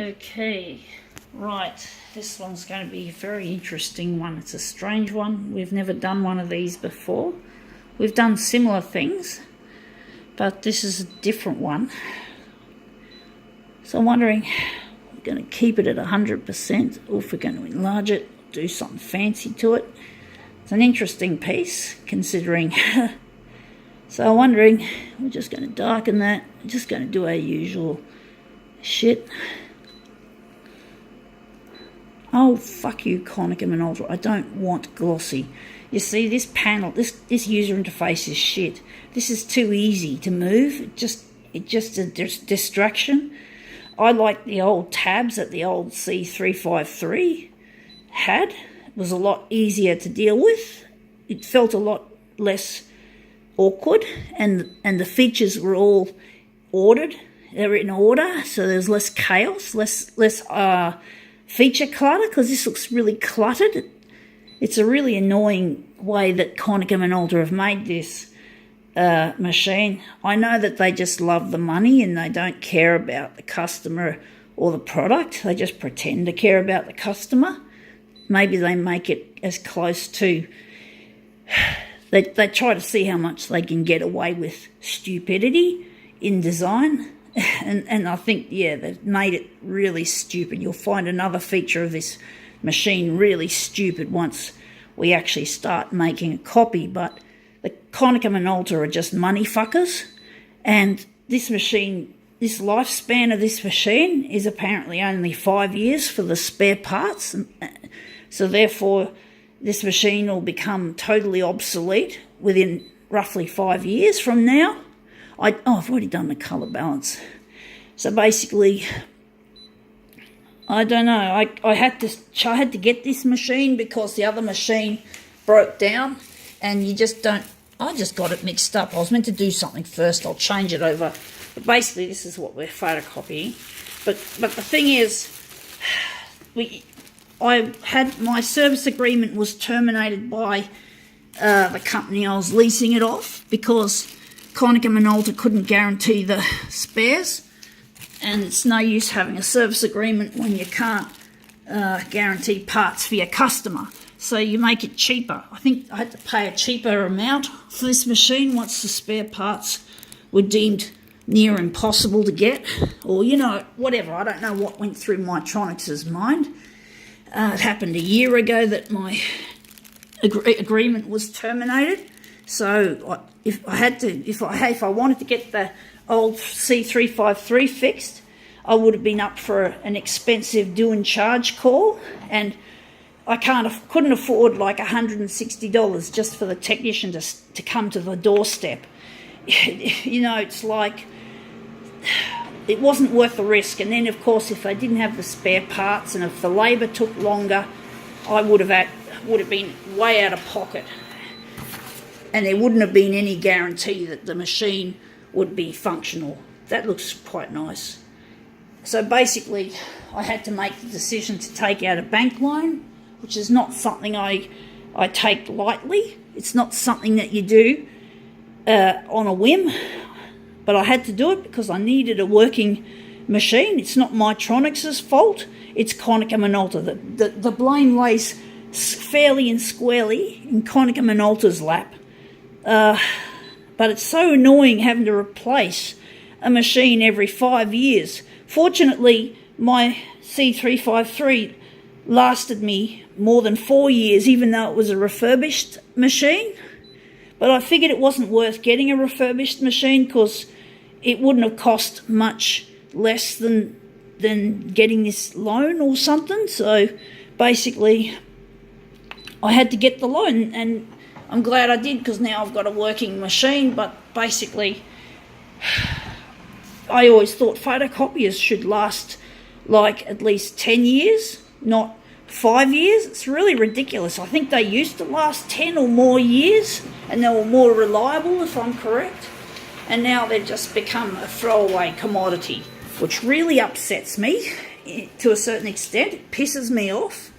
Okay, right, this one's going to be a very interesting one. It's a strange one. We've never done one of these before. We've done similar things, but this is a different one. So I'm wondering, we're going to keep it at 100%, or if we're going to enlarge it, do something fancy to it. It's an interesting piece, considering. So I'm wondering, we're just going to darken that. We're just going to do our usual shit. Oh, fuck you, Konica Minolta. I don't want glossy. You see, this panel, this user interface is shit. This is too easy to move. It's just a distraction. I like the old tabs that the old C353 had. It was a lot easier to deal with. It felt a lot less awkward, and the features were all ordered. They were in order, so there's less chaos, less feature clutter, because this looks really cluttered. It's a really annoying way that Konica Minolta have made this machine. I know that they just love the money and they don't care about the customer or the product. They just pretend to care about the customer. Maybe they make it as close to... They try to see how much they can get away with stupidity in design. And I think, yeah, they've made it really stupid. You'll find another feature of this machine really stupid once we actually start making a copy. But the Konica Minolta are just money fuckers. And this machine, this lifespan of this machine is apparently only 5 years for the spare parts. So therefore, this machine will become totally obsolete within roughly 5 years from now. I've already done the colour balance. So basically, I don't know. I had to get this machine because the other machine broke down, and you just don't. I just got it mixed up. I was meant to do something first. I'll change it over. But basically, this is what we're photocopying. But the thing is, I had my service agreement was terminated by the company I was leasing it off because Konica Minolta couldn't guarantee the spares, and it's no use having a service agreement when you can't guarantee parts for your customer. So you make it cheaper. I think I had to pay a cheaper amount for this machine once the spare parts were deemed near impossible to get, or, you know, whatever. I don't know what went through Mytronics' mind. It happened a year ago that my agreement was terminated. So if I wanted to get the old C353 fixed, I would have been up for an expensive due and charge call, and I couldn't afford like $160 just for the technician to come to the doorstep. You know, it's like it wasn't worth the risk. And then, of course, if I didn't have the spare parts and if the labour took longer, I would have been way out of pocket. And there wouldn't have been any guarantee that the machine would be functional. That looks quite nice. So basically, I had to make the decision to take out a bank loan, which is not something I take lightly. It's not something that you do on a whim. But I had to do it because I needed a working machine. It's not Mytronics' fault. It's Konica Minolta. The blame lays fairly and squarely in Konica Minolta's lap. But it's so annoying having to replace a machine every 5 years. Fortunately, my C353 lasted me more than 4 years, even though it was a refurbished machine. But I figured it wasn't worth getting a refurbished machine because it wouldn't have cost much less than getting this loan or something. So basically, I had to get the loan, and I'm glad I did because now I've got a working machine. But basically, I always thought photocopiers should last like at least 10 years, not 5 years. It's really ridiculous. I think they used to last 10 or more years and they were more reliable, if I'm correct. And now they've just become a throwaway commodity, which really upsets me to a certain extent. It pisses me off.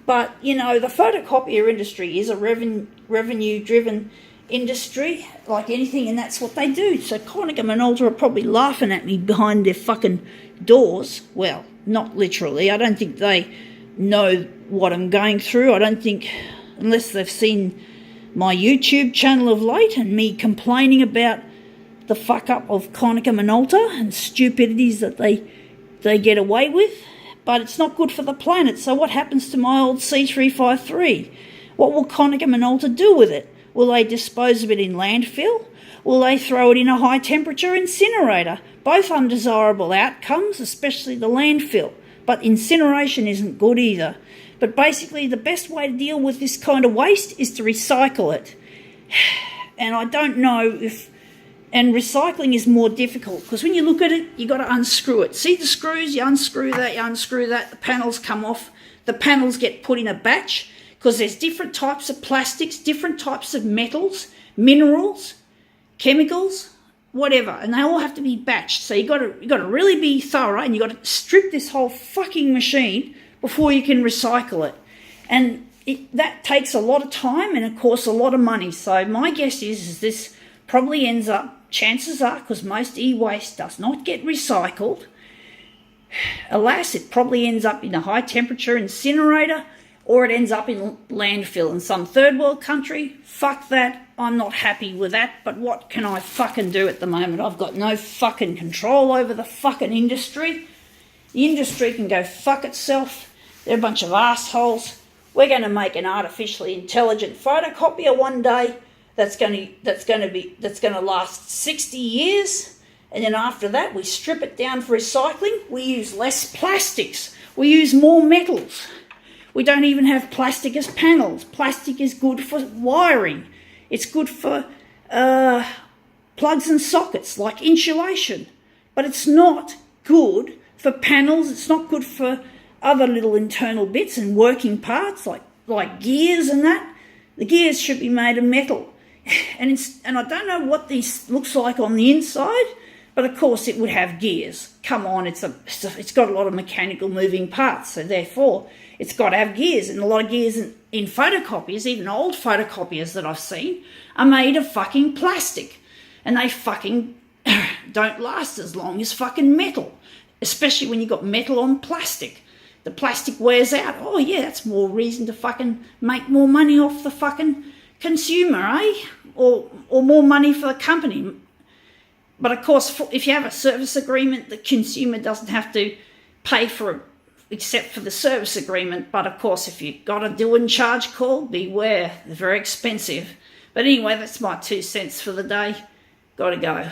But, you know, the photocopier industry is a revenue-driven industry, like anything, and that's what they do. So Konica Minolta are probably laughing at me behind their fucking doors. Well, not literally. I don't think they know what I'm going through. I don't think, unless they've seen my YouTube channel of late and me complaining about the fuck up of Konica Minolta and stupidities that they get away with. But it's not good for the planet. So what happens to my old C353? What will Konica Minolta do with it? Will they dispose of it in landfill? Will they throw it in a high-temperature incinerator? Both undesirable outcomes, especially the landfill. But incineration isn't good either. But basically, the best way to deal with this kind of waste is to recycle it. And I don't know if... And recycling is more difficult, because when you look at it, you've got to unscrew it. See the screws? You unscrew that, the panels come off. The panels get put in a batch, because there's different types of plastics, different types of metals, minerals, chemicals, whatever, and they all have to be batched. So you got to really be thorough, and you got to strip this whole fucking machine before you can recycle it. And that takes a lot of time and, of course, a lot of money. So my guess is this probably ends up, chances are, because most e-waste does not get recycled, alas, it probably ends up in a high-temperature incinerator, or it ends up in landfill in some third world country. Fuck that. I'm not happy with that, but what can I fucking do at the moment? I've got no fucking control over the fucking industry. The industry can go fuck itself. They're a bunch of assholes. We're going to make an artificially intelligent photocopier one day that's going to last 60 years, and then after that we strip it down for recycling. We use less plastics. We use more metals. We don't even have plastic as panels. Plastic is good for wiring. It's good for plugs and sockets, like insulation. But it's not good for panels. It's not good for other little internal bits and working parts, like gears and that. The gears should be made of metal. And I don't know what this looks like on the inside, but of course it would have gears. Come on, it's got a lot of mechanical moving parts, so therefore it's got to have gears. And a lot of gears in photocopiers, even old photocopiers that I've seen, are made of fucking plastic. And they fucking don't last as long as fucking metal, especially when you've got metal on plastic. The plastic wears out. Oh yeah, that's more reason to fucking make more money off the fucking consumer, eh? Or more money for the company. But of course, if you have a service agreement, the consumer doesn't have to pay for it except for the service agreement. But of course, if you've got a due and charge call, beware, they're very expensive. But anyway, that's my 2 cents for the day. Gotta go.